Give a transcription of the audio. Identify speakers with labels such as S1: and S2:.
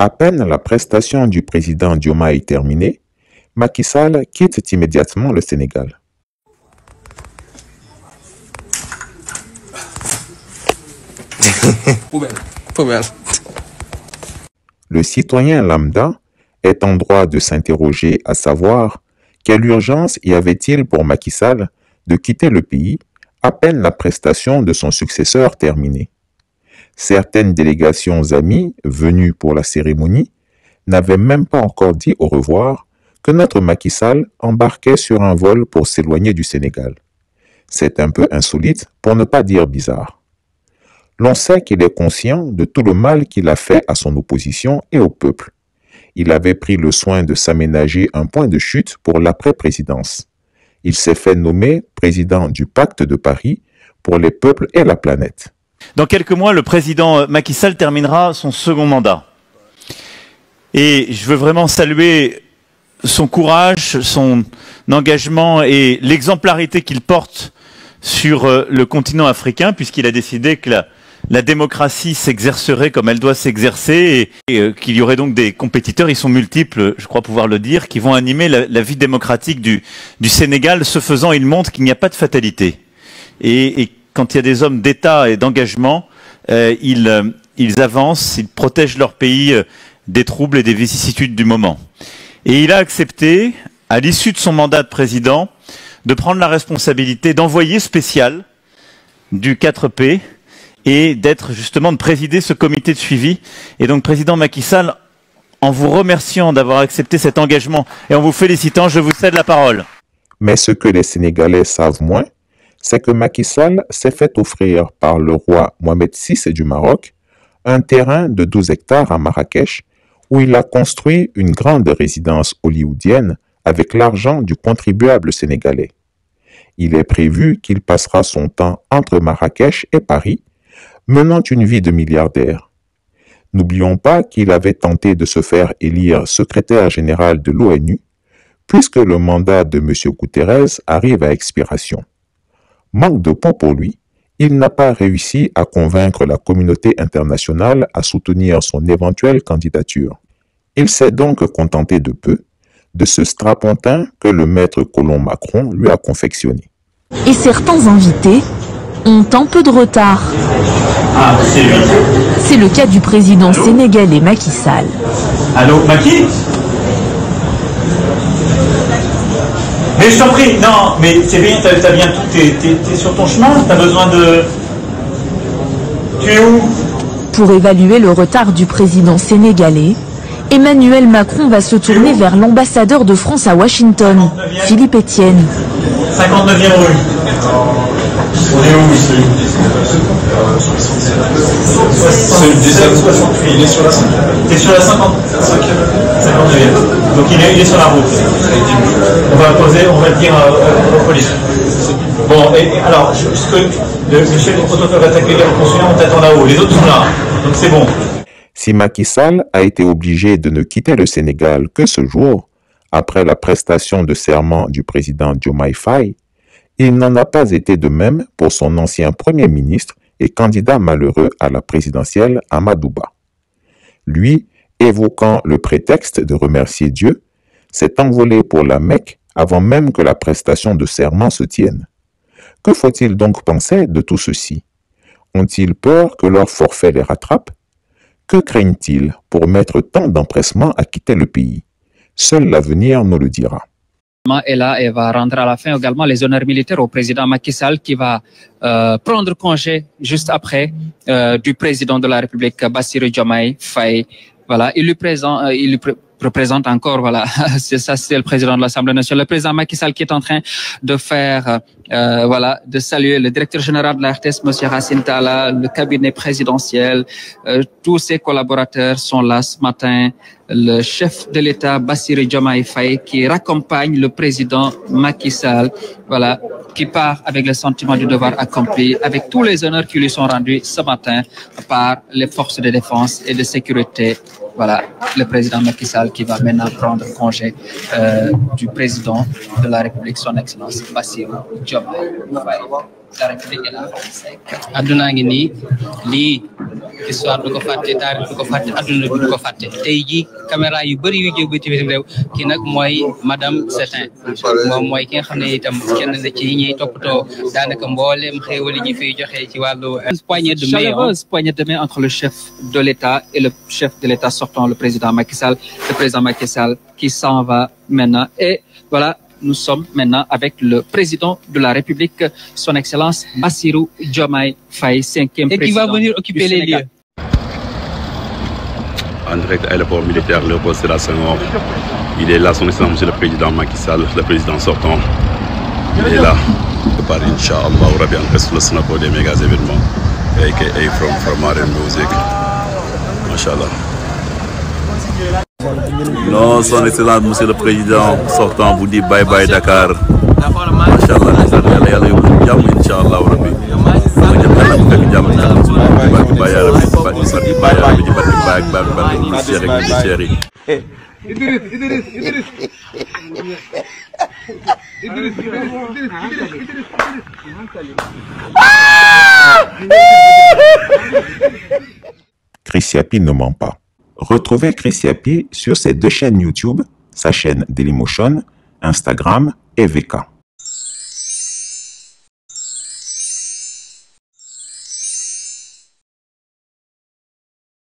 S1: À peine la prestation du président Diomaye terminée, Macky Sall quitte immédiatement le Sénégal.
S2: Poubelle.
S1: Le citoyen lambda est en droit de s'interroger à savoir quelle urgence y avait-il pour Macky Sall de quitter le pays à peine la prestation de son successeur terminée. Certaines délégations amies venues pour la cérémonie n'avaient même pas encore dit au revoir que notre Macky Sall embarquait sur un vol pour s'éloigner du Sénégal. C'est un peu insolite, pour ne pas dire bizarre. L'on sait qu'il est conscient de tout le mal qu'il a fait à son opposition et au peuple. Il avait pris le soin de s'aménager un point de chute pour l'après-présidence. Il s'est fait nommer président du Pacte de Paris pour les peuples et la planète.
S3: Dans quelques mois, le président Macky Sall terminera son second mandat. Et je veux vraiment saluer son courage, son engagement et l'exemplarité qu'il porte sur le continent africain, puisqu'il a décidé que la démocratie s'exercerait comme elle doit s'exercer et qu'il y aurait donc des compétiteurs, ils sont multiples, je crois pouvoir le dire, qui vont animer la vie démocratique du Sénégal. Ce faisant, il montre qu'il n'y a pas de fatalité. Et quand il y a des hommes d'État et d'engagement, ils avancent, ils protègent leur pays des troubles et des vicissitudes du moment. Et il a accepté, à l'issue de son mandat de président, de prendre la responsabilité d'envoyé spécial du 4P et d'être justement de présider ce comité de suivi. Et donc, président Macky Sall, en vous remerciant d'avoir accepté cet engagement et en vous félicitant, je vous cède la parole.
S1: Mais ce que les Sénégalais savent moins, c'est que Macky Sall s'est fait offrir par le roi Mohamed VI du Maroc un terrain de 12 hectares à Marrakech où il a construit une grande résidence hollywoodienne avec l'argent du contribuable sénégalais. Il est prévu qu'il passera son temps entre Marrakech et Paris, menant une vie de milliardaire. N'oublions pas qu'il avait tenté de se faire élire secrétaire général de l'ONU, puisque le mandat de M. Guterres arrive à expiration. Manque de peau pour lui, il n'a pas réussi à convaincre la communauté internationale à soutenir son éventuelle candidature. Il s'est donc contenté de peu de ce strapontin que le maître colon Macron lui a confectionné.
S4: Et certains invités ont un peu de retard.
S3: Ah, c'est lui.
S4: C'est le cas du président sénégalais Macky Sall.
S3: Allô, Macky? Mais je t'en prie, non, mais c'est bien, t'as bien tout, t'es sur ton chemin, t'as besoin de... Tu es où?
S4: Pour évaluer le retard du président sénégalais, Emmanuel Macron va se tourner vers l'ambassadeur de France à Washington, Philippe Etienne.
S3: 59e rue. On est où ici? C'est le 1768, il est sur la 50. T'es sur la 59e. Donc il est sur la route. On va poser, on va le dire aux police. Bon, et alors, le chef du protocole va t'accueillir au consulat, on t'attend là-haut. Les autres sont là. Donc c'est bon.
S1: Si Macky Sall a été obligé de ne quitter le Sénégal que ce jour, après la prestation de serment du président Diomaye Faye, il n'en a pas été de même pour son ancien Premier ministre et candidat malheureux à la présidentielle Amadou Ba. Lui, évoquant le prétexte de remercier Dieu, s'est envolé pour la Mecque avant même que la prestation de serment se tienne. Que faut-il donc penser de tout ceci? Ont-ils peur que leur forfait les rattrape? Que craignent-ils pour mettre tant d'empressement à quitter le pays? Seul l'avenir nous le dira.
S5: Et là, elle va rendre à la fin également les honneurs militaires au président Macky Sall qui va prendre congé juste après du président de la République Bassirou Diomaye Faye. Voilà, il lui représente encore, voilà, c'est le président de l'Assemblée nationale, le président Macky Sall qui est en train de faire, voilà, de saluer le directeur général de la RTS, M. Racine Talla, le cabinet présidentiel, tous ses collaborateurs sont là ce matin, le chef de l'État, Bassirou Diomaye Faye, qui raccompagne le président Macky Sall, voilà, qui part avec le sentiment du devoir accompli, avec tous les honneurs qui lui sont rendus ce matin par les forces de défense et de sécurité. Voilà, le président Macky Sall qui va maintenant prendre congé du président de la République, son Excellence Bassirou Diomaye Faye. la République et la France. Aduna ngi nii lii histoire du ko fàtte taarix du ko fàtte aduna du ko fàtte tey jii caméra yu bëri yu jóge ci bitim réew kii nag mooy madame Setin moom mooy ki nga xam ne itam kenn la ci ñuy toppatoo daanaka mboolem xéewal yi ñu fiy joxe ci wàllu chaleureuse poignée de main entre le chef de l'État et le chef de l'État sortant, le président Macky Sall qui s'en va maintenant. Et voilà, nous sommes maintenant avec le président de la République, son Excellence Bassirou Diomaye Faye, 5e président. Et qui va venir occuper les lieux.
S2: En direct à l'aéroport militaire Léopold Sédar Senghor. Il est là, son Excellence, Monsieur le Président Macky Sall, le président sortant. Il est là. Par Inch'Allah, Rabbi, en reste le snap des méga événements. AKA from Modern Music. Machallah. Non, son Excellence, Monsieur le Président sortant, vous dit bye bye Dakar. Machallah, yàlla yóbbu jàmm Inch'Allah Rabbi.
S1: Chris Yapi ne ment pas. Retrouvez Chris Yapi sur ses 2 chaînes YouTube, sa chaîne Dailymotion, Instagram et VK.